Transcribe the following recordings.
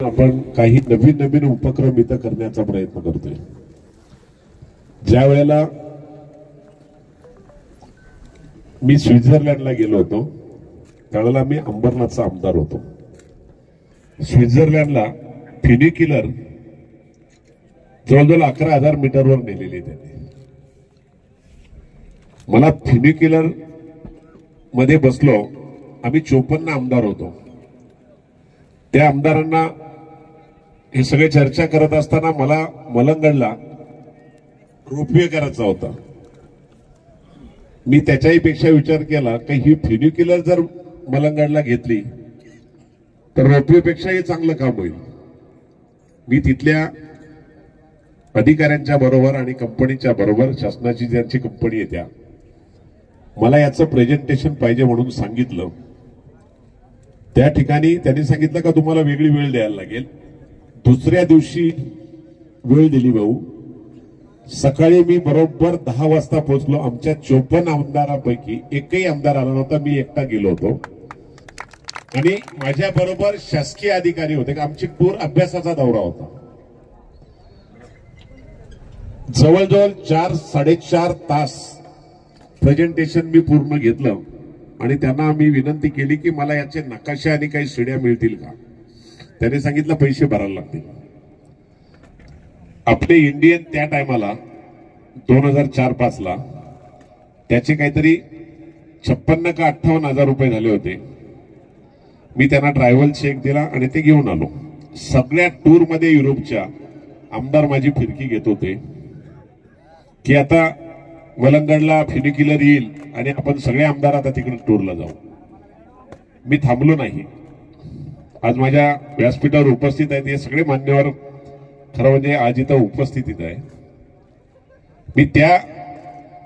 आपण काही नवीन नवीन उपक्रम इथं करण्याचा प्रयत्न करतोय। ज्या वेळेला मी स्वित्झर्लंडला गेलो होतो त्यावेळेला मी अंबरनाथचा आमदार होतो। स्वित्झर्लंडला फ्युनिक्युलर जवळजवळ 11,000 मीटरवर नेलेले त्यांनी। मला फ्युनिक्युलर मध्ये बसलो, आम्ही 54 आमदार होतो। त्या आमदारांना हे सगळे चर्चा करत असताना मला मलंगडला रोपवे करायचा होता। मी त्याच्याही पेक्षा विचार केला की ही फ्युनिक्युलर जर मलंगडला घेतली तर रोपवेपेक्षाही चांगलं काम होईल। मी तिथल्या अधिकाऱ्यांच्या बरोबर आणि कंपनीच्या बरोबर, शासनाची ज्यांची कंपनी आहे त्या, मला याचं प्रेझेंटेशन पाहिजे म्हणून सांगितलं। त्या ठिकाणी त्यांनी सांगितलं का तुम्हाला वेगळी वेळ द्यायला लागेल। दुसऱ्या दिवशी वेळ दिली भाऊ। सकाळी मी बरोबर 10 वाजता पोहोचलो। आमच्या 54 आमदारांपैकी एकही आमदार आला नव्हता, मी एकटा गेलो होतो आणि माझ्या बरोबर शासकीय अधिकारी होते। आमची टूर अभ्यासाचा दौरा होता। जवळजवळ 4-4.5 तास प्रेझेंटेशन मी पूर्ण घेतलं आणि त्यांना मी विनंती केली की मला याचे नकाशे आणि काही शिड्या मिळतील का। त्याने सांगितलं पैसे भरायला लागतील। आपले इंडियन त्या टायमाला 2004-5 ला त्याचे काहीतरी 56 का 58 हजार रुपये झाले होते। मी त्यांना ट्रॅव्हल चेक दिला आणि ते घेऊन आलो। सगळ्या टूर मध्ये युरोपच्या आमदार माझी फिरकी घेत होते की आता मलंगडला फ्युनिक्युलर येईल आणि आपण सगळे आमदार आता तिकडे टूरला जाऊ। मी थांबलो नाही। आज माझ्या व्यासपीठावर उपस्थित आहेत हे सगळे मान्यवर, खरं म्हणजे आज इथं उपस्थित आहे। मी त्या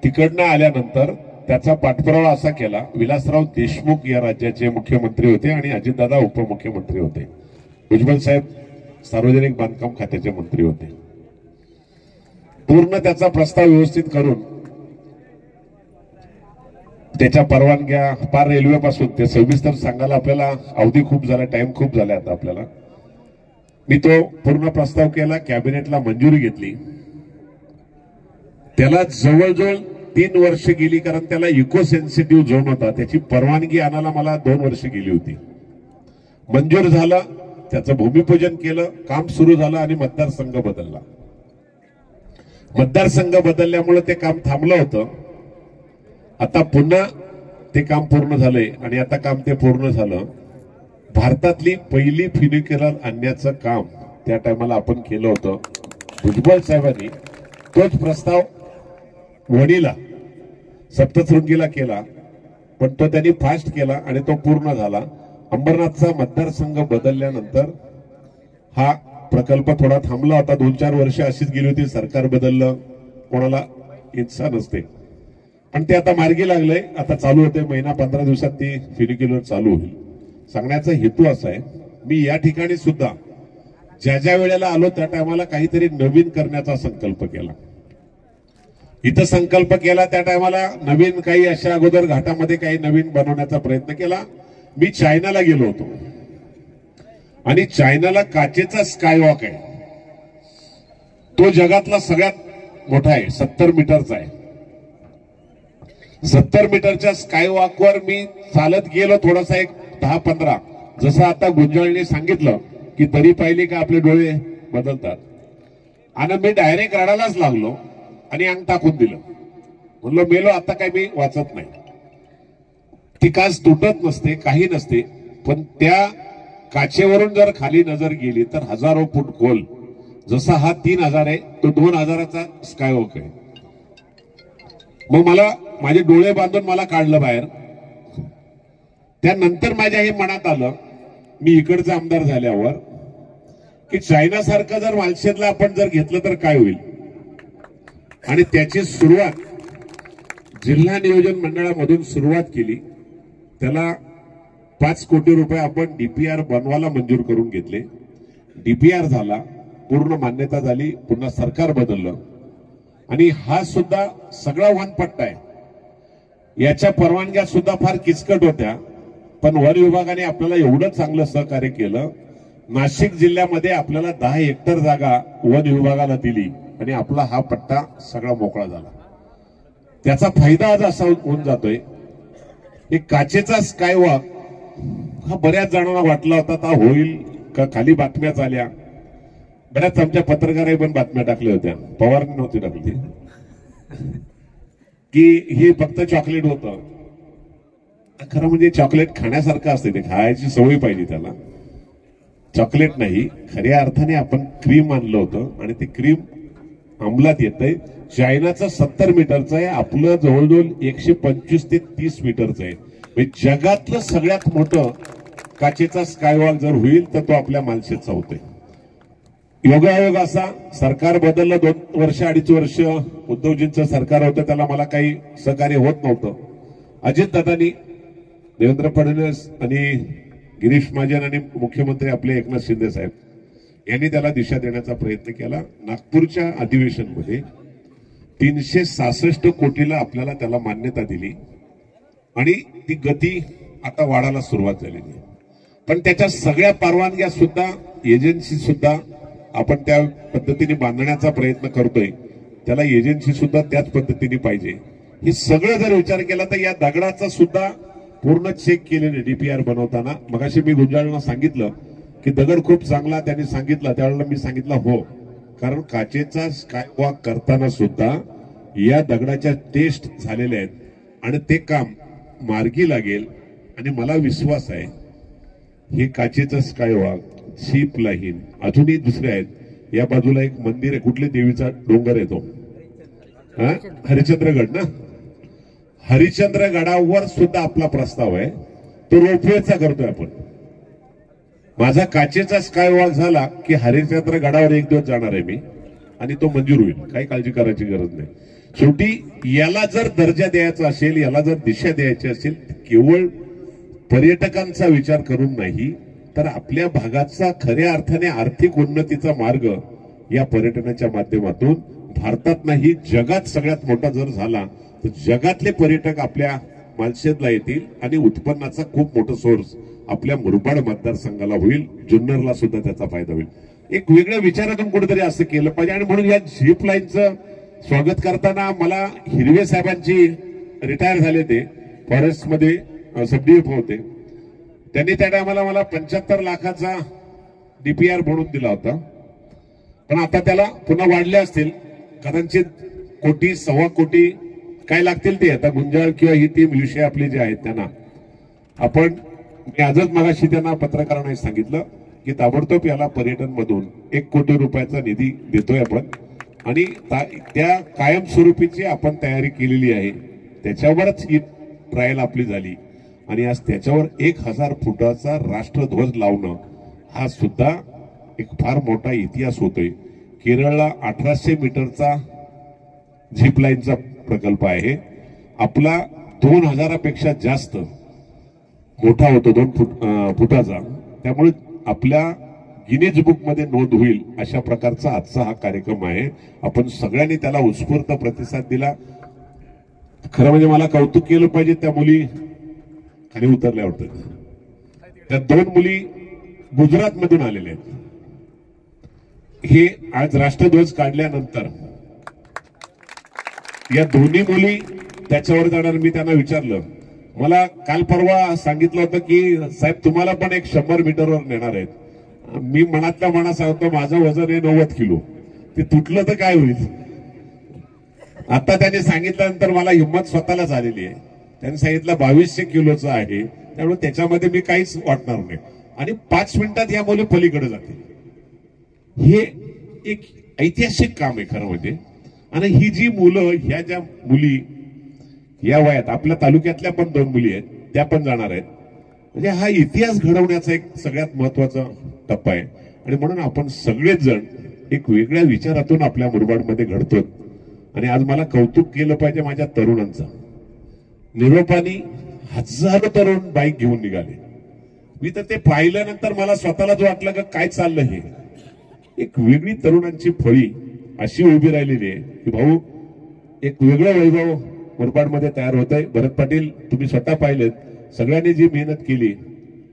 तिकडनं आल्यानंतर त्याचा पाठपुरावा असा केला, विलासराव देशमुख या राज्याचे मुख्यमंत्री होते आणि अजितदादा उपमुख्यमंत्री होते। भुजबळ साहेब सार्वजनिक बांधकाम खात्याचे मंत्री होते। पूर्ण त्याचा प्रस्ताव व्यवस्थित करून त्याच्या परवानग्या पार रेल्वेपासून ते सविस्तर सांगायला आपल्याला अवधी खूप झाला, टाइम खूप झाला आता आपल्याला। मी तो पूर्ण प्रस्ताव केला, कॅबिनेटला मंजुरी घेतली। त्याला जवळजवळ 3 वर्ष गेली, कारण त्याला इको सेन्सिटिव्ह झोन होता। त्याची परवानगी आणायला मला 2 वर्ष गेली होती। मंजूर झालं, त्याचं भूमिपूजन केलं, काम सुरू झालं आणि मतदारसंघ बदलला। मतदारसंघ बदलल्यामुळे ते काम थांबलं होतं। आता पुन्हा ते काम पूर्ण झालंय आणि आता काम ते पूर्ण झालं। भारतातली पहिली फ्युनिक्युलर आणण्याचं काम त्या टायमाला आपण केलं होतं। भुजबळ साहेबांनी तोच प्रस्ताव वणीला सप्तशृंगीला केला, पण तो त्यांनी फास्ट केला आणि तो पूर्ण झाला। अंबरनाथचा मतदारसंघ बदलल्यानंतर हा प्रकल्प थोडा थांबला होता। 2-4 वर्ष अशीच गेली होती, सरकार बदललं, कोणाला इच्छा नसते, पण ते आता मार्गी लागलंय। आता चालू होते, महिना 15 दिवसात ती फ्युनिक्युलर चालू होईल। सांगण्याचा हेतू असा आहे, मी या ठिकाणी सुद्धा ज्या वेळेला आलो त्या टायमाला काहीतरी नवीन करण्याचा संकल्प केला। इथं संकल्प केला त्या टायमाला नवीन काही अशा अगोदर घाटामध्ये काही नवीन बनवण्याचा प्रयत्न केला। मी चायनाला गेलो होतो आणि चायनाला काचेचा स्कायवॉक आहे, तो जगातला सगळ्यात मोठा आहे, 70 मीटरचा आहे। 70 मीटरच्या स्कायवॉकवर मी चालत गेलो थोडासा, एक 10-15, जसं आता गुंजाळने सांगितलं की तरी पाहिली का आपले डोळे बदलतात, आणि मी डायरेक्ट रडायलाच लागलो आणि अंग टाकून दिलं। म्हणलो मेलो आता, काय मी वाचत नाही। ती काच तुटत नसते, काही नसते, पण त्या काचेवरून जर खाली नजर गेली तर हजारो फूट खोल, जसा हा 3000 आहे तो 2000चा स्कायवॉक आहे। मग मला माझे डोळे बांधून मला काढलं बाहेर। त्यानंतर माझ्या हे मनात आलं, मी इकडचा आमदार झाल्यावर, की चायनासारखं जर मालशेरला आपण जर घेतलं तर काय होईल। आणि त्याची सुरुवात जिल्हा नियोजन मंडळामधून सुरुवात केली। त्याला 5 कोटी रुपये आपण डीपीआर बनवायला मंजूर करून घेतले। डीपीआर झाला, पूर्ण मान्यता झाली, पुन्हा सरकार बदललं आणि हा सुद्धा सगळा वनपट्टा आहे। याच्या परवानग्या सुद्धा फार किचकट होत्या, पण वन विभागाने आपल्याला एवढं चांगलं सहकार्य केलं नाशिक जिल्ह्यामध्ये आपल्याला 10 हेक्टर जागा वन विभागाला दिली आणि आपला हा पट्टा सगळा मोकळा झाला. त्याचा फायदा आज असा होऊन जातोय, एक काचेचा स्कायवॉक हा बऱ्याच जणांना वाटला होता आता होईल का. खाली बातम्या झाल्या, बऱ्याच आमच्या पत्रकारांनी पण बातम्या टाकल्या होत्या, पवारांनी नव्हती टाकली, की हे फक्त चॉकलेट होतं. खरं म्हणजे चॉकलेट खाण्यासारखं असते, ते खायची सवय पाहिजे त्याला. चॉकलेट नाही, खऱ्या अर्थाने आपण क्रीम आणलं होतं आणि ते क्रीम अंमलात येतंय. चायनाचं 70 मीटरचं आहे, आपलं जवळजवळ 125 ते 30 मीटरचं आहे. म्हणजे जगातलं सगळ्यात मोठं काचेचा स्कायवॉक जर होईल तर तो आपल्या मालशेजचा होतोय. योगायोग असा, सरकार बदललं 2 वर्ष 2.5 वर्ष उद्धवजींचं सरकार होतं, त्याला मला काही सहकार्य होत नव्हतं. अजितदादांनी, देवेंद्र फडणवीस आणि गिरीश महाजन आणि मुख्यमंत्री आपले एकनाथ शिंदे साहेब यांनी त्याला दिशा देण्याचा प्रयत्न केला. नागपूरच्या अधिवेशनमध्ये 366 कोटीला आपल्याला त्याला मान्यता दिली आणि ती गती आता वाढायला सुरुवात झालेली आहे. पण त्याच्या सगळ्या परवानग्या सुद्धा, एजन्सी सुद्धा आपण त्या पद्धतीने बांधण्याचा प्रयत्न करतोय. त्याला एजन्सी सुद्धा त्याच पद्धतीने पाहिजे. हे सगळं जर विचार केला तर या दगडाचा सुद्धा पूर्ण चेक केलेले डीपीआर बनवताना. मगाशी मी गुंजाळला सांगितलं की दगड खूप चांगला, त्यांनी सांगितलं, त्यावेळेला मी सांगितलं हो, कारण काचेचा स्कायवॉक करताना सुद्धा या दगडाच्या टेस्ट झालेल्या आहेत आणि ते काम मार्गी लागेल. आणि मला विश्वास आहे हे काचेचा स्कायवॉक, शिप लाईन, अजूनही दुसरे आहेत. या बाजूला एक मंदिर आहे, कुठले देवीचा डोंगर येतो, हरिश्चंद्रगड ना, हरिश्चंद्रगडावर सुद्धा आपला प्रस्ताव आहे, तो रोपवेचा करतोय आपण. माझा काचेचा स्कायवॉक झाला की हरिश्चंद्रगडावर 1 दिवस जाणार आहे मी आणि तो मंजूर होईल, काही काळजी करायची गरज नाही. शेवटी याला जर दर्जा द्यायचा असेल, याला जर दिशा द्यायची असेल, केवळ पर्यटकांचा विचार करून नाही तर आपल्या भागाचा खऱ्या अर्थाने आर्थिक उन्नतीचा मार्ग या पर्यटनाच्या माध्यमातून भारतात नाही जगात सगळ्यात मोठा जर झाला तर जगातले पर्यटक आपल्या मालशेजला येतील आणि उत्पन्नाचा खूप मोठा सोर्स आपल्या मुरबाड मतदारसंघाला होईल. जुन्नरला सुद्धा त्याचा फायदा होईल. एक वेगळ्या विचारातून कुठेतरी असं केलं पाहिजे. आणि म्हणून या झीप लाईनचं स्वागत करताना मला हिरवे साहेबांची, रिटायर झाले ते फॉरेस्टमध्ये सबडीएफ होते, त्यांनी त्या टायमाला मला 75 लाखाचा डीपीआर बनवून दिला होता. पण आता त्याला पुन्हा वाढले असतील, कदाचित कोटी, 1.25 कोटी काय लागतील ते. आता गुंजाळ किंवा ही टीम विषय आपले जे आहेत त्यांना आपण, मी आजच मगाशी त्यांना पत्रकारांना सांगितलं की ताबडतोब याला पर्यटन मधून 1 कोटी रुपयाचा निधी देतोय आपण आणि त्या कायमस्वरूपीची आपण तयारी केलेली आहे. त्याच्यावरच ही ट्रायल आपली झाली आणि आज त्याच्यावर 1000 फुटाचा राष्ट्रध्वज लावणं हा सुद्धा एक फार मोठा इतिहास होतोय. केरळला 1800 मीटरचा झीप लाईनचा प्रकल्प आहे, आपला 2000पेक्षा जास्त मोठा होतो, 2 फुटाचा. त्यामुळे आपल्या गिनीज बुक मध्ये नोंद होईल अशा प्रकारचा आजचा हा कार्यक्रम आहे. आपण सगळ्यांनी त्याला उत्स्फूर्त प्रतिसाद दिला. खरं म्हणजे मला कौतुक केलं पाहिजे, त्या मुली खाली उतरल्या होत्या. त्या 2 मुली गुजरात मधून आलेल्या आहेत. हे आज राष्ट्रध्वज काढल्यानंतर या दोन्ही मुली त्याच्यावर जाणार. मी त्यांना विचारलं, मला काल परवा सांगितलं होतं की साहेब तुम्हाला पण एक 100 मीटरवर नेणार आहेत. मी मनातल्या मनात सांगतो माझं वजन आहे 90 किलो, ते तुटलं तर काय होईल. आता त्यांनी सांगितल्यानंतर मला हिंमत स्वतःला झालेली आहे. त्यांनी सांगितलं 2200 किलोचं आहे, त्यामुळे त्याच्यामध्ये मी काहीच वाटणार नाही आणि 5 मिनिटात या मुली पलीकडे जातील. हे एक ऐतिहासिक काम आहे खरं म्हणजे. आणि ही जी मुलं, ह्या ज्या मुली या वयात, आपल्या तालुक्यातल्या पण 2 मुली आहेत, त्या पण जाणार आहेत. म्हणजे हा इतिहास घडवण्याचा एक सगळ्यात महत्वाचा टप्पा आहे. आणि म्हणून आपण सगळेच जण एक वेगळ्या विचारातून आपल्या मुरबाडमध्ये घडतो. आणि आज मला कौतुक केलं पाहिजे माझ्या तरुणांचं. निरोपानी हजारो तरुण बाईक घेऊन निघाले. मी तर ते पाहिल्यानंतर मला स्वतःलाच वाटलं की काय चाललं हे. एक वेगळी तरुणांची फळी अशी उभी राहिलेली आहे की भाऊ एक वेगळं वैभव मुरबाडमध्ये तयार होत आहे. भरत पाटील तुम्ही स्वतः पाहिलेत, सगळ्यांनी जी मेहनत केली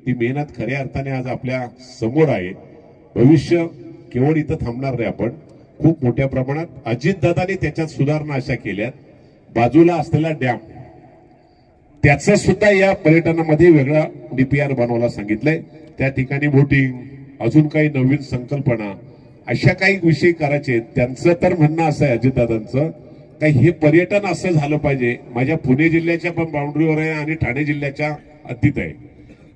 ती मेहनत खऱ्या अर्थाने आज आपल्या समोर आहे. भविष्य केवळ इथं थांबणार नाही. आपण खूप मोठ्या प्रमाणात अजितदादांनी त्याच्यात सुधारणा अशा केल्यात. बाजूला असलेला डॅम त्याचं सुद्धा या पर्यटनामध्ये वेगळा डीपीआर बनवायला सांगितलंय. त्या ठिकाणी बोटिंग, अजून काही नवीन संकल्पना, अशा काही विषय करायचे. त्यांचं तर म्हणणं असं आहे अजितदादांचं, का हे पर्यटन असं झालं पाहिजे. माझ्या पुणे जिल्ह्याच्या पण बाउंड्रीवर आहे आणि ठाणे जिल्ह्याच्या हद्दीत आहे.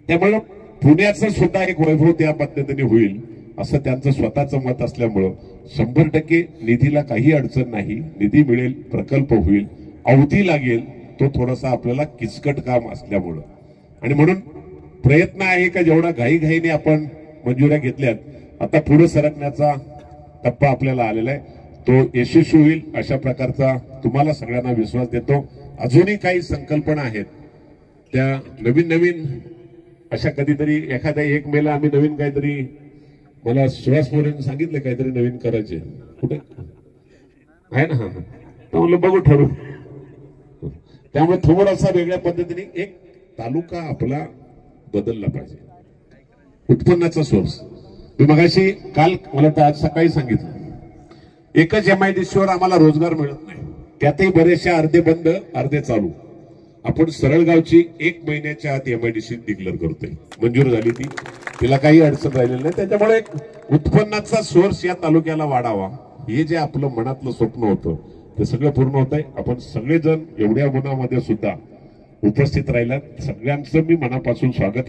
त्यामुळे पुण्याचं सुद्धा एक वैभव त्या पद्धतीने होईल असं त्यांचं स्वतःचं मत असल्यामुळं 100% निधीला काही अडचण नाही. निधी मिळेल, प्रकल्प होईल, अवधी लागेल. तो थोडासा आपल्याला किचकट काम असल्यामुळं आणि म्हणून प्रयत्न आहे का जेवढा घाईघाईने आपण मंजुऱ्या घेतल्यात, आता पुढे सरकण्याचा टप्पा आपल्याला आलेला आहे. तो यशस्वी होईल अशा प्रकारचा तुम्हाला सगळ्यांना विश्वास देतो. अजूनही काही संकल्पना आहेत त्या नवीन नवीन अशा कधीतरी एखाद्या 1 मेला आम्ही नवीन काहीतरी, मला सुहास मोरेंनी सांगितलं काहीतरी नवीन करायचे. कुठे आहे ना? हा म्हणलं बघू ठरवू. त्यामुळे थोडासा वेगळ्या पद्धतीने एक तालुका आपला बदलला पाहिजे. उत्पन्नाचा सोर्स मी मगाशी काल मला तर आज सकाळी सांगितलं, एकच एमआयडीसीवर आम्हाला रोजगार मिळत नाही. त्यातही बरेचशा अर्धे बंद अर्धे चालू. आपण सरळगावची 1 महिन्याच्या आत एमआयडीसी डिक्लेअर करतोय. मंजूर झाली ती, तिला काही अडचण राहिलेली नाही. त्याच्यामुळे एक उत्पन्नाचा सोर्स या तालुक्याला वाढावा, हे जे आपलं मनातलं स्वप्न होतं ते सगळं पूर्ण होत आहे. आपण सगळेजण एवढ्या गुणामध्ये सुद्धा उपस्थित राहिलात, सगळ्यांचं मी मनापासून स्वागत